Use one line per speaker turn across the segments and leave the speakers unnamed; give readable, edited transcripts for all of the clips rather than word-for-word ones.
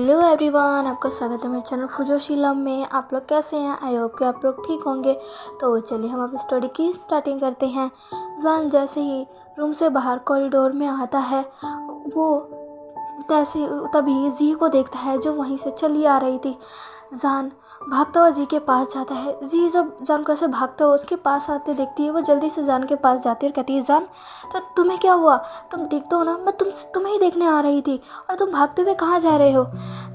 Hello everyone, आपका स्वागत है मेरे चैनल फुजोशीलम में। आप लोग कैसे हैं? आई होप कि आप लोग ठीक होंगे। तो चलिए हम अपनी स्टोरी की स्टार्टिंग करते हैं। जान जैसे ही रूम से बाहर कॉरिडोर में आता है, वो तभी जी को देखता है जो वहीं से चली आ रही थी। जान भागता हुआ जी के पास जाता है। जी जब जान को ऐसे भागता हुआ उसके पास आते देखती है, वो जल्दी से जान के पास जाती है और कहती है, जान तो तुम्हें क्या हुआ? तुम ठीक तो हो ना? मैं तुम्हें ही देखने आ रही थी और तुम भागते हुए कहाँ जा रहे हो?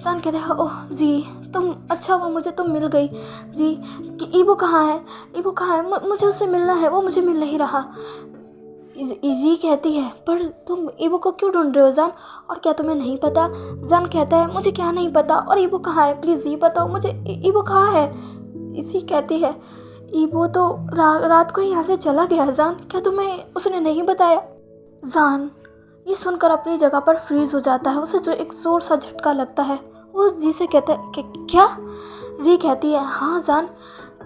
जान कहते हैं, ओह जी तुम, अच्छा हुआ मुझे तुम मिल गई। जी कि ईबो कहाँ है? ईबो कहाँ है? मुझे उससे मिलना है, वो मुझे मिल नहीं रहा। जी कहती है, पर तुम ईबो को क्यों ढूंढ रहे हो जान? और क्या तुम्हें नहीं पता? जान कहता है, मुझे क्या नहीं पता, और ईबो कहाँ है? प्लीज़ ये बताओ मुझे, ईबो कहाँ है? जी कहती है, ईबो तो रात को ही यहाँ से चला गया जान, क्या तुम्हें उसने नहीं बताया? जान ये सुनकर अपनी जगह पर फ्रीज हो जाता है। उसे जो एक जोर सा झटका लगता है। वो जी से कहता है कि क्या? जी कहती है, हाँ जान,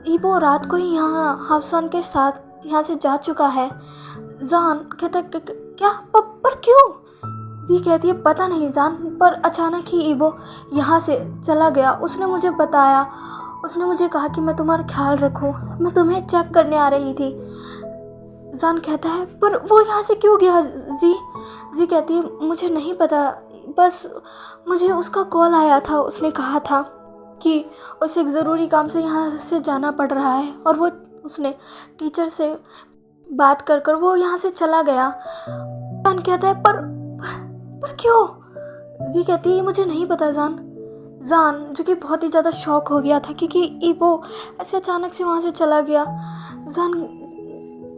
ईबो रात को ही यहाँ हाफसान के साथ यहाँ से जा चुका है। जान कहता है, क्या? पर क्यों? जी कहती है, पता नहीं जान, पर अचानक ही ईबो यहाँ से चला गया। उसने मुझे बताया, उसने मुझे कहा कि मैं तुम्हारा ख्याल रखूं, मैं तुम्हें चेक करने आ रही थी। जान कहता है, पर वो यहाँ से क्यों गया? जी कहती है, मुझे नहीं पता, बस मुझे उसका कॉल आया था। उसने कहा था कि उसे एक ज़रूरी काम से यहाँ से जाना पड़ रहा है, और वो उसने टीचर से बात कर वो यहाँ से चला गया। जान कहता है, पर क्यों? जी कहती है, मुझे नहीं पता जान जो कि बहुत ही ज़्यादा शॉक हो गया था क्योंकि ईबो ऐसे अचानक से वहाँ से चला गया। जान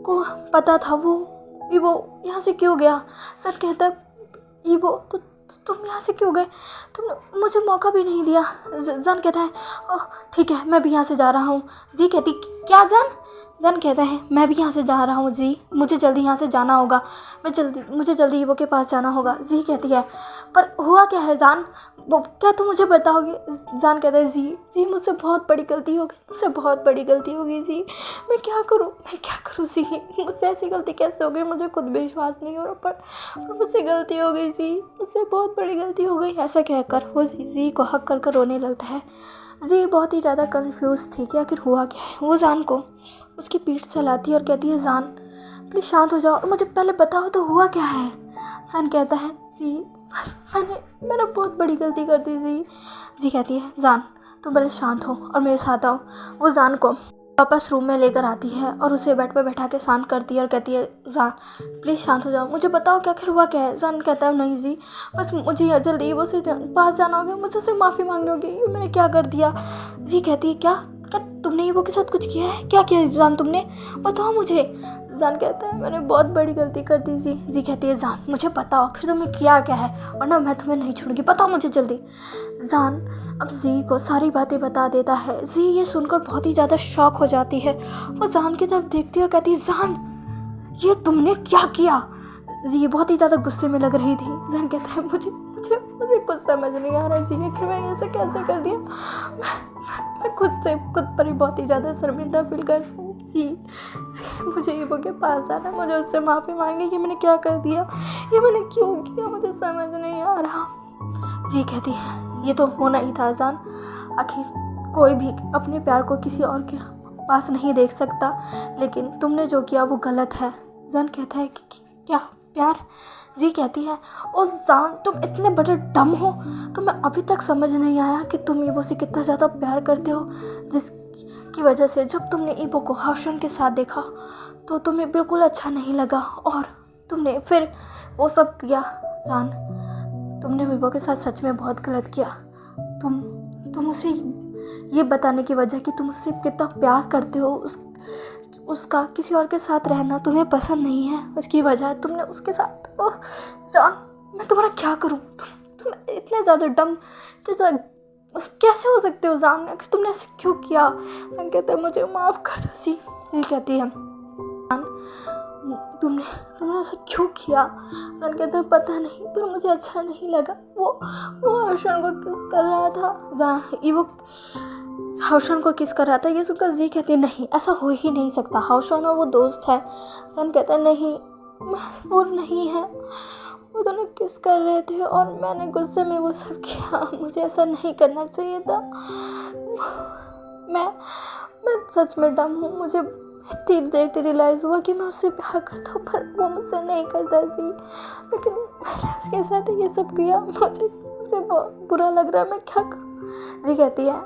को पता था वो ईबो यहाँ से क्यों गया। जान कहता है, ईबो तो तुम यहाँ से क्यों गए? तुमने मुझे मौका भी नहीं दिया। जान कहता है, ओह ठीक है, मैं भी यहाँ से जा रहा हूँ। जी कहती, क्या जान कहता है, मैं भी यहाँ से जा रहा हूँ जी, मुझे जल्दी यहाँ से जाना होगा, मुझे जल्दी ईबो के पास जाना होगा। जी कहती है, पर हुआ क्या है जान, वो क्या तुम मुझे बताओगे? जान कहता है, जी मुझसे बहुत बड़ी गलती हो गई, मुझसे बहुत बड़ी गलती हो गई जी, मैं क्या करूँ जी, मुझसे ऐसी गलती कैसे हो गई? मुझे खुद विश्वास नहीं हो रहा, पर मुझसे गलती हो गई जी, मुझसे बहुत बड़ी गलती हो गई। ऐसा कहकर वो जी को हक कर रोने लगता है। जी बहुत ही ज़्यादा कंफ्यूज थी कि आखिर हुआ क्या है। वो जान को उसकी पीठ से लाती है और कहती है, जान प्लीज़ शांत हो जाओ और मुझे पहले बताओ तो हुआ क्या है? जान कहता है, जी बस मैंने बहुत बड़ी गलती कर दी जी कहती है, जान तुम पहले शांत हो और मेरे साथ आओ। वो जान को वापस रूम में लेकर आती है और उसे बेड पर बैठा के शांत करती है और कहती है, जान प्लीज़ शांत हो जाओ, मुझे बताओ कि आखिर हुआ क्या है? जान कहता है, नहीं जी, बस मुझे यहाँ जल्दी वो से पास जाना होगा, मुझे उससे माफ़ी मांगनी होगी, ये मैंने क्या कर दिया? जी कहती है, क्या तुमने ईबो के साथ कुछ किया है? क्या किया जान तुमने? बताओ मुझे। जान कहता है, मैंने बहुत बड़ी गलती कर दी जी कहती है, जान मुझे बताओ फिर तुमने किया क्या है, वरना मैं तुम्हें नहीं छोड़ूंगी, बताओ मुझे जल्दी। जान अब जी को सारी बातें बता देता है। जी ये सुनकर बहुत ही ज़्यादा शॉक हो जाती है। वो जान की तरफ देखती है और कहती है, जान ये तुमने क्या किया? जी बहुत ही ज़्यादा गुस्से में लग रही थी। जान कहता है, मुझे कुछ समझ नहीं आ रहा जी, आखिर मैंने ऐसा कैसे कर दिया? मैं खुद पर ही बहुत ही ज़्यादा शर्मिंदा फील कर रही हूँ जी, मुझे ईबो के पास जाना है, मुझे उससे माफ़ी मांगी, ये मैंने क्या कर दिया, ये मैंने क्यों किया, मुझे समझ नहीं आ रहा। जी कहती है, ये तो होना ही था जान, आखिर कोई भी अपने प्यार को किसी और के पास नहीं देख सकता, लेकिन तुमने जो किया वो गलत है। जान कहता है कि क्या प्यार? जी कहती है, ओ जान तुम इतने बड़े डम हो, तुम्हें अभी तक समझ नहीं आया कि तुम ईबो से कितना ज़्यादा प्यार करते हो, जिसकी वजह से जब तुमने ईबो को हाशन के साथ देखा तो तुम्हें बिल्कुल अच्छा नहीं लगा और तुमने फिर वो सब किया। जान तुमने ईबो के साथ सच में बहुत गलत किया। तुम उसे ये बताने की वजह कि तुम उससे कितना प्यार करते हो, उसका किसी और के साथ रहना तुम्हें पसंद नहीं है, उसकी वजह तुमने उसके साथ। ओह जान मैं तुम्हारा क्या करूं? तुम इतने ज़्यादा डम कैसे हो सकते हो जान? आखिर तुमने ऐसे क्यों किया? जान कहते हैं, मुझे माफ़ कर दो जी कहती है, जान तुमने ऐसे क्यों किया? जान कहते हैं, पता नहीं, पर मुझे अच्छा नहीं लगा। वो हर्षण को किस कर रहा था। जान वो हाउशन को किस कर रहा था, ये सुनकर जी कहती है, नहीं ऐसा हो ही नहीं सकता, हाउशन और वो दोस्त है। सन कहता है, नहीं वो नहीं है, वो दोनों किस कर रहे थे और मैंने गुस्से में वो सब किया। मुझे ऐसा नहीं करना चाहिए था। मैं मैं सच में डम हूँ। मुझे इतनी देर रियलाइज़ हुआ कि मैं उससे प्यार करता हूँ, पर वो मुझसे नहीं करता जी। लेकिन मैंने उसके साथ ये सब किया। मुझे बहुत बुरा लग रहा है, मैं क्या करूँ। जी कहती है,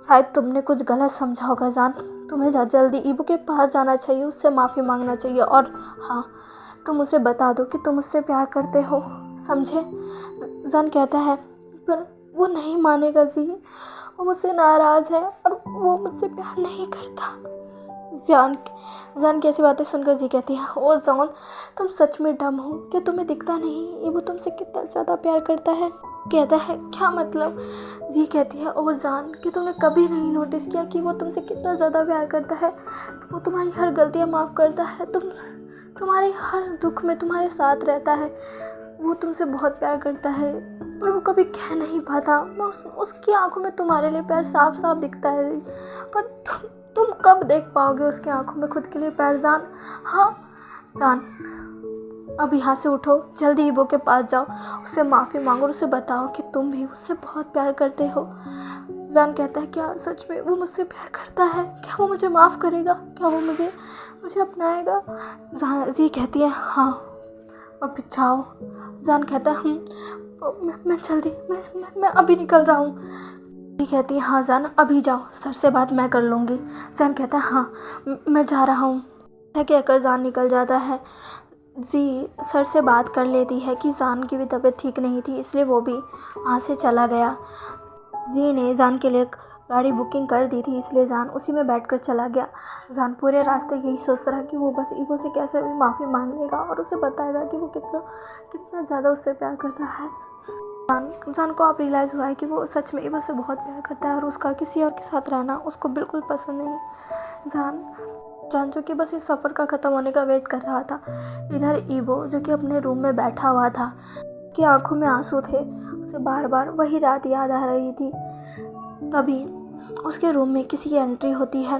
शायद तुमने कुछ गलत समझा होगा जान। तुम्हें जल्दी ईबो के पास जाना चाहिए, उससे माफ़ी मांगना चाहिए, और हाँ, तुम उसे बता दो कि तुम उससे प्यार करते हो, समझे। जान कहता है, पर वो नहीं मानेगा जी। वो मुझसे नाराज़ है और वो मुझसे प्यार नहीं करता। जान कैसी बातें सुनकर जी कहती है, ओ जॉन, तुम सच में डम हो। क्या तुम्हें दिखता नहीं ये वो तुमसे कितना ज़्यादा प्यार करता है। कहता है, क्या मतलब। जी कहती है, ओ जान, कि तुमने कभी नहीं नोटिस किया कि वो तुमसे कितना ज़्यादा प्यार करता है। वो तुम्हारी हर गलतियाँ माफ़ करता है, तुम्हारे हर दुख में तुम्हारे साथ रहता है। वो तुमसे बहुत प्यार करता है, पर वो कभी कह नहीं पाता। उसकी आंखों में तुम्हारे लिए प्यार साफ साफ दिखता है, पर तुम कब देख पाओगे उसकी आंखों में खुद के लिए प्यार जान। हाँ जान, अब यहाँ से उठो, जल्दी ईबो के पास जाओ, उससे माफ़ी मांगो और उसे बताओ कि तुम भी उससे बहुत प्यार करते हो। जान कहता है, क्या सच में वो मुझसे प्यार करता है? क्या वो मुझे माफ़ करेगा? क्या वो मुझे अपनाएगा? जी कहती है, हाँ, अब जाओ। जान कहता है, मैं जल्दी मैं अभी निकल रहा हूँ। जी कहती है, हाँ जान, अभी जाओ, सर से बात मैं कर लूँगी। जान कहता है, हाँ, मैं जा रहा हूँ। कहकर जान निकल जाता है। जी सर से बात कर लेती है कि जान की भी तबीयत ठीक नहीं थी, इसलिए वो भी वहाँ से चला गया। जी ने जान के लिए गाड़ी बुकिंग कर दी थी, इसलिए जान उसी में बैठकर चला गया। जान पूरे रास्ते यही सोच रहा कि वो बस ईबो से कैसे भी माफ़ी मांग लेगा और उसे बताएगा कि वो कितना ज़्यादा उससे प्यार करता है। जान को अब रियलाइज़ हुआ है कि वो सच में ईबो से बहुत प्यार करता है और उसका किसी और के साथ रहना उसको बिल्कुल पसंद नहीं। जान जो कि बस इस सफ़र का ख़त्म होने का वेट कर रहा था। इधर ईबो जो कि अपने रूम में बैठा हुआ था, उसकी आंखों में आंसू थे, उसे बार बार वही रात याद आ रही थी। तभी उसके रूम में किसी की एंट्री होती है।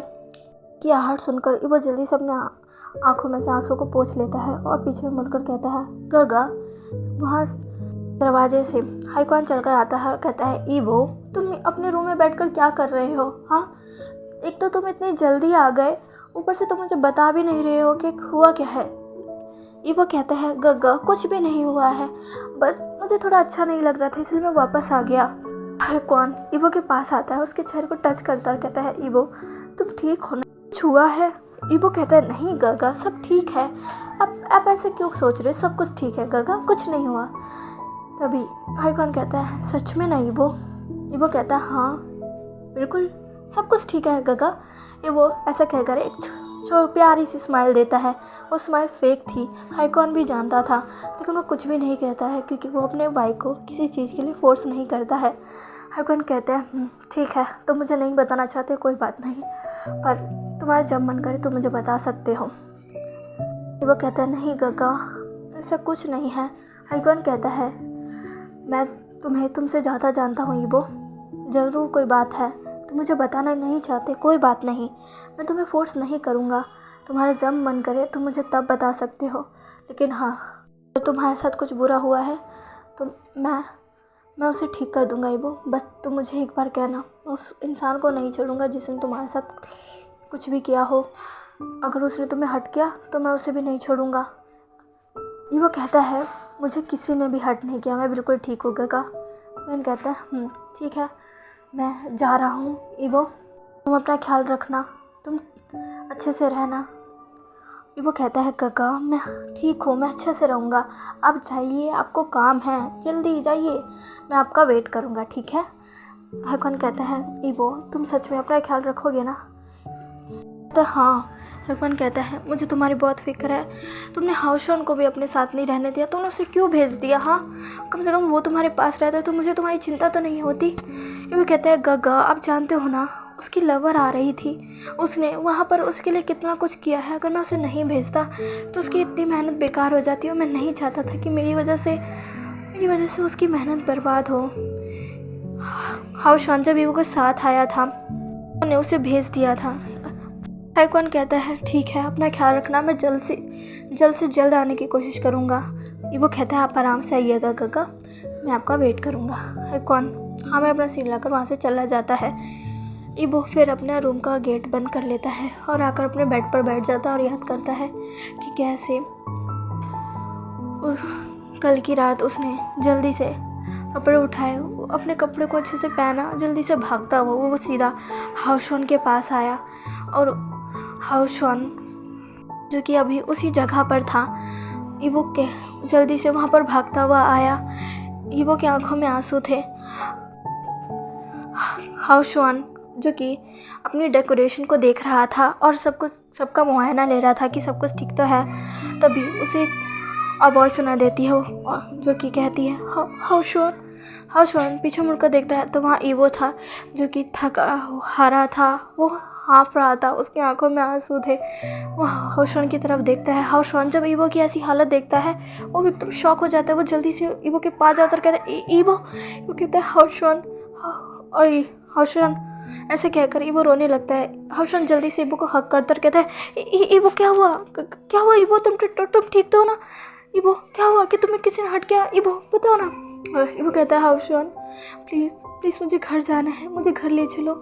कि आहट सुनकर ईबो जल्दी से अपने आंखों में से आंसू को पोंछ लेता है और पीछे मुड़कर कहता है, गगा। वहाँ दरवाजे से हाईकॉन चलकर आता है और कहता है, ईबो, तुम अपने रूम में बैठकर क्या कर रहे हो? हाँ, एक तो तुम इतनी जल्दी आ गए, ऊपर से तुम मुझे बता भी नहीं रहे हो कि हुआ क्या है। ईबो कहता है, गगा, कुछ भी नहीं हुआ है, बस मुझे थोड़ा अच्छा नहीं लग रहा था, इसलिए मैं वापस आ गया। हाईकॉन ईबो के पास आता है, उसके चेहरे को टच करता है और कहता है, ईबो, तुम ठीक हो ना? कुछ हुआ है? ईबो कहता है, नहीं गगा, सब ठीक है। आप ऐसे क्यों सोच रहे हो? सब कुछ ठीक है गगा, कुछ नहीं हुआ। तभी हाईकॉन कहता है, सच में ना ईबो? ईबो कहता है, हाँ बिल्कुल, सब कुछ ठीक है गगा। ईबो ऐसा कहकर एक प्यारी सी स्माइल देता है। वो स्माइल फेक थी, हाईकॉन भी जानता था, लेकिन वो कुछ भी नहीं कहता है क्योंकि वो अपने भाई को किसी चीज़ के लिए फोर्स नहीं करता है। हाईकॉन कहता है, ठीक है, तो मुझे नहीं बताना चाहते, कोई बात नहीं, पर तुम्हारा जब मन करे तो मुझे बता सकते हो। वो कहता है, नहीं गगा, ऐसा कुछ नहीं है। हाईकॉन कहता है, मैं तुमसे ज़्यादा जानता हूँ ईबो, ज़रूर कोई बात है, तुम मुझे बताना नहीं चाहते, कोई बात नहीं, मैं तुम्हें फोर्स नहीं करूँगा, तुम्हारा जब मन करे तुम मुझे तब बता सकते हो, लेकिन हाँ, अगर तुम्हारे साथ कुछ बुरा हुआ है तो मैं उसे ठीक कर दूँगा ईबो, बस तुम मुझे एक बार कहना, मैं उस इंसान को नहीं छोड़ूंगा जिसने तुम्हारे साथ कुछ भी किया हो, अगर उसने तुम्हें हर्ट किया तो मैं उसे भी नहीं छोड़ूंगा। ईबो कहता है, मुझे किसी ने भी हर्ट नहीं किया, मैं बिल्कुल ठीक हो गया। मैंने कहता है, ठीक है, मैं जा रहा हूँ ईबो, तुम अपना ख्याल रखना, तुम अच्छे से रहना। ईबो कहता है, काका, मैं ठीक हूँ, मैं अच्छे से रहूँगा, आप जाइए, आपको काम है, जल्दी जाइए, मैं आपका वेट करूँगा, ठीक है। हाईकॉन कहता है, ईबो, तुम सच में अपना ख्याल रखोगे ना? तो हाँ। हाईकॉन कहता है, मुझे तुम्हारी बहुत फिक्र है, तुमने हाउशॉन को भी अपने साथ नहीं रहने दिया, तुमने उसे क्यों भेज दिया? हाँ, कम से कम वो तुम्हारे पास रहता है तो मुझे तुम्हारी चिंता तो नहीं होती। ये भी कहता है, गगा, आप जानते हो ना, उसकी लवर आ रही थी, उसने वहाँ पर उसके लिए कितना कुछ किया है, अगर मैं उसे नहीं भेजता तो उसकी इतनी मेहनत बेकार हो जाती है, और मैं नहीं चाहता था कि मेरी वजह से उसकी मेहनत बर्बाद हो। हाउशॉन जब ईबो के साथ आया था उन्होंने उसे भेज दिया था। हाईकॉन कहता है, ठीक है, अपना ख्याल रखना, मैं जल्द से जल्द आने की कोशिश करूँगा। ईबो कहता है आप आराम से आइएगा गगा, मैं आपका वेट करूँगा। हाईकॉन हमें अपना सीन लाकर वहाँ से चला जाता है। ईबो फिर अपना रूम का गेट बंद कर लेता है और आकर अपने बेड पर बैठ जाता है और याद करता है कि कैसे कल की रात उसने जल्दी से कपड़े उठाए, अपने कपड़े को अच्छे से पहना, जल्दी से भागता हुआ वो सीधा हाउशॉन के पास आया और हाउशॉन जो कि अभी उसी जगह पर था, ईबो के जल्दी से वहाँ पर भागता हुआ आया। ईबो की आंखों में आंसू थे। हाउशॉन जो कि अपनी डेकोरेशन को देख रहा था और सबका मुआयना ले रहा था कि सब कुछ ठीक तो है, तभी उसे एक आवाज़ सुना देती है जो कि कहती है हाउशॉन। हाउशॉन पीछे मुड़कर देखता है तो वहाँ ईबो था जो कि थका हारा था, वो हाँफ रहा था, उसकी आंखों में आंसू थे। वो हाउशॉन की तरफ देखता है। हाउशॉन जब ईबो की ऐसी हालत देखता है वो भी एकदम शॉक हो जाता है। वो जल्दी से ईबो के पास जाता है और कहता है ईबो। वो कहता है हाउशॉन, और हाउशॉन ऐसे कहकर ईबो रोने लगता है। हाउशॉन जल्दी से ईबो को हक करता और कहता है ईबो क्या हुआ, क्या हुआ ईबो, तुम ठीक तो हो ना? ईबो क्या हुआ कि तुम्हें किसी ने हट गया? ईबो बताओ ना। ईबो कहता है हाउशॉन प्लीज़ मुझे घर जाना है, मुझे घर ले चलो।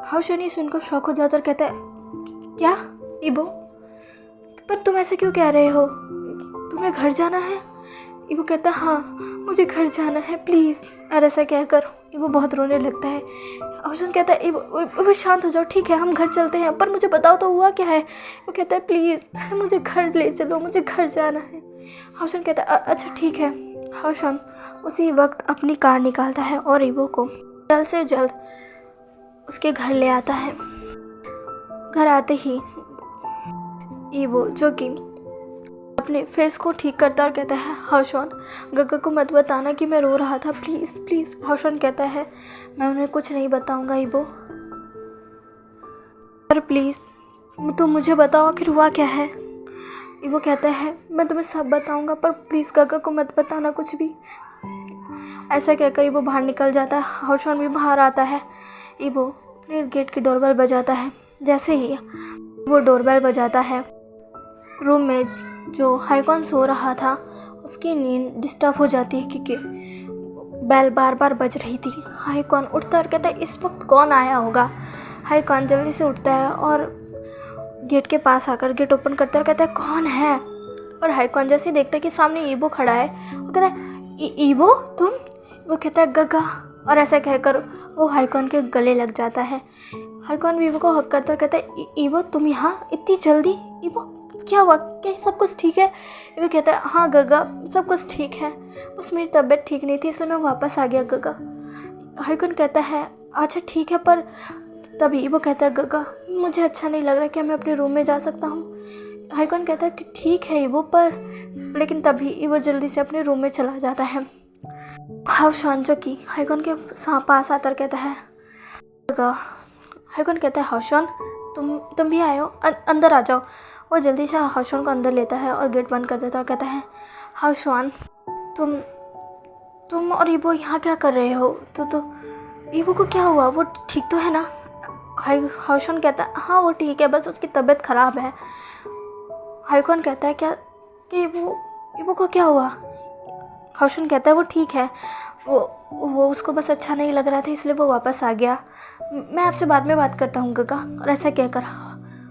हाउशॉन ये सुनकर शॉक हो जाता और कहता है क्या ईबो, पर तुम ऐसे क्यों कह रहे हो, तुम्हें घर जाना है? ईबो कहता है हाँ मुझे घर जाना है प्लीज़। और ऐसा कहकर ईबो बहुत रोने लगता है। हाउशॉन कहता है ईबो शांत हो जाओ, ठीक है हम घर चलते हैं, पर मुझे बताओ तो हुआ क्या है? वो कहता है प्लीज़ मुझे घर ले चलो, मुझे घर जाना है। हाउशॉन कहता है अच्छा ठीक है। हाउशॉन उसी वक्त अपनी कार निकालता है और ईबो को जल्द से जल्द उसके घर ले आता है। घर आते ही ईबो जो कि अपने फेस को ठीक करता और कहता है हाउशॉन गग्गा को मत बताना कि मैं रो रहा था, प्लीज़। हाउशॉन कहता है मैं उन्हें कुछ नहीं बताऊंगा ईबो, पर प्लीज़ तुम मुझे बताओ आखिर हुआ क्या है। ईबो कहता है मैं तुम्हें सब बताऊंगा, पर प्लीज़ गग्गा को मत बताना कुछ भी। ऐसा कहकर ईबो बाहर निकल जाता है। हाउशॉन भी बाहर आता है। ईबो अपने गेट की डोरबेल बजाता है। जैसे ही वो डोरबेल बजाता है, रूम में जो हाईकॉन सो रहा था उसकी नींद डिस्टर्ब हो जाती है क्योंकि बेल बार बार बज रही थी। हाईकॉन उठता और कहता है इस वक्त कौन आया होगा। हाईकॉन जल्दी से उठता है और गेट के पास आकर गेट ओपन करता है और कहता है कौन है। और हाईकॉन जैसे ही देखता है कि सामने ईबो खड़ा है, वो कहता है ईबो तुम? वो कहता है गग्गा, और ऐसा कहकर वो हाईकॉन के गले लग जाता है। हाईकॉन भी ईबो को हक करता और कहता है ईबो तुम यहाँ इतनी जल्दी? ईबो क्या हुआ, क्या सब कुछ ठीक है? ईबो कहता है हाँ गग्गा सब कुछ ठीक है, बस मेरी तबीयत ठीक नहीं थी इसलिए मैं वापस आ गया गग्गा। हाईकॉन कहता है अच्छा ठीक है, पर तभी ईबो कहता है गग्गा मुझे अच्छा नहीं लग रहा, क्या मैं अपने रूम में जा सकता हूँ? हाईकॉन कहता है ठीक है ईबो, पर लेकिन तभी ईबो जल्दी से अपने रूम में चला जाता है। हाउशॉन जो कि हाईकॉन के पास आकर कहता है गग्गा। हाईकॉन कहता है हाउशॉन तुम भी आए हो, अंदर आ जाओ। वो जल्दी से हाउशॉन को अंदर लेता है और गेट बंद कर देता है और कहता है हाउशॉन तुम और ईबो यहाँ क्या कर रहे हो? तो ईबो को क्या हुआ, वो ठीक तो है ना? हाउशॉन कहता है हाँ वो ठीक है, बस उसकी तबीयत ख़राब है। हाईकॉन कहता है क्या कि ईबो को क्या हुआ? हाउशॉन कहता है वो ठीक है, वो उसको बस अच्छा नहीं लग रहा था इसलिए वो वापस आ गया, मैं आपसे बाद में बात करता हूँ गग्गा। और ऐसा कहकर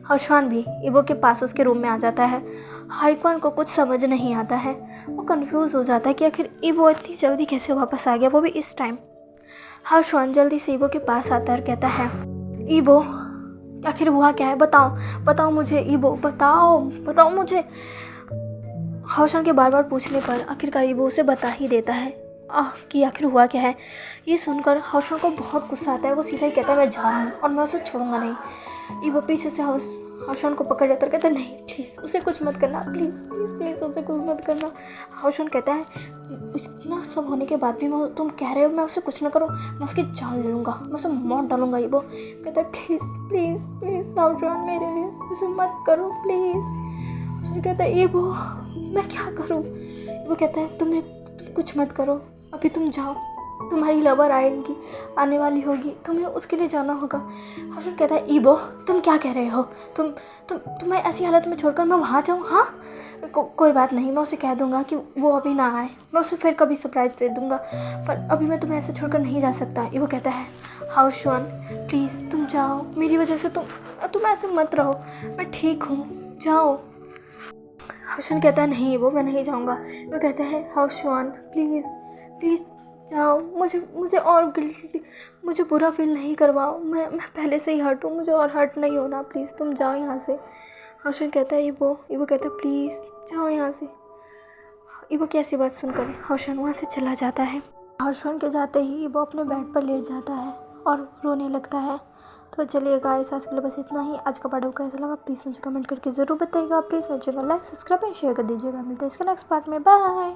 हाउशॉन भी ईबो के पास उसके रूम में आ जाता है। हाईकॉन को कुछ समझ नहीं आता है, वो कंफ्यूज हो जाता है कि आखिर ईबो इतनी जल्दी कैसे वापस आ गया, वो भी इस टाइम। हाउशॉन जल्दी से ईबो के पास आता है और कहता है ईबो आखिर हुआ क्या है, बताओ मुझे ईबो, बताओ मुझे। हाउशॉन के बार बार पूछने पर आखिरकार ईबो उसे बता ही देता है कि आखिर हुआ क्या है। ये सुनकर हाउशॉन को बहुत गुस्सा आता है। वो सीधा ही कहता है मैं जा रहा हूँ और मैं उसे छोड़ूंगा नहीं। ईबो पीछे से हाउशॉन को पकड़ लेता कहता है नहीं प्लीज़ उसे कुछ मत करना, प्लीज़ उसे कुछ मत करना। हाउशॉन कहता है इतना सब होने के बाद भी तुम कह रहे हो मैं उसे कुछ ना करूँ, मैं उसकी जान ले लूँगा, मैं उसे मार डालूंगा। ईबो कहता है प्लीज़ हाउशॉन मेरे लिए उसे मत करो प्लीज़। उसने कहता है ईबो मैं क्या करूँ? ईबो कहता है तुम कुछ मत करो, अभी तुम जाओ, तुम्हारी लवर आएंगी, आने वाली होगी, तुम्हें उसके लिए जाना होगा। हर्षण कहता है ईबो तुम क्या कह रहे हो, तुम्हें ऐसी हालत में छोड़कर मैं वहाँ जाऊँ? हाँ कोई बात नहीं, मैं उसे कह दूँगा कि वो अभी ना आए, मैं उसे फिर कभी सरप्राइज़ दे दूँगा, पर अभी मैं तुम्हें ऐसे छोड़कर नहीं जा सकता। ईबो कहता है हर्षण प्लीज़ तुम जाओ, मेरी वजह से तुम ऐसे मत रहो, मैं ठीक हूँ, जाओ। हर्षण कहता है नहीं वो मैं नहीं जाऊँगा। वो कहता है हर्षण प्लीज़ प्लीज़ जाओ, मुझे बुरा फील नहीं करवाओ, मैं पहले से ही हर्ट हूँ, मुझे और हर्ट नहीं होना, प्लीज़ तुम जाओ यहाँ से। हर्षण कहता है ईबो कहता है प्लीज़ जाओ यहाँ से। ईबो की ऐसी बात सुनकर हर्षण वहाँ से चला जाता है। हर्षण के जाते ही ईबो अपने बेड पर लेट जाता है और रोने लगता है। तो चलिए गाइस आज के लिए बस इतना ही। आज का पार्ट कैसा लगा प्लीज़ मुझे कमेंट करके ज़रूर बताइएगा। प्लीज़ मेरे channel like subscribe and share कर दीजिएगा। मिलते हैं इसके नेक्स्ट पार्ट में, बाय।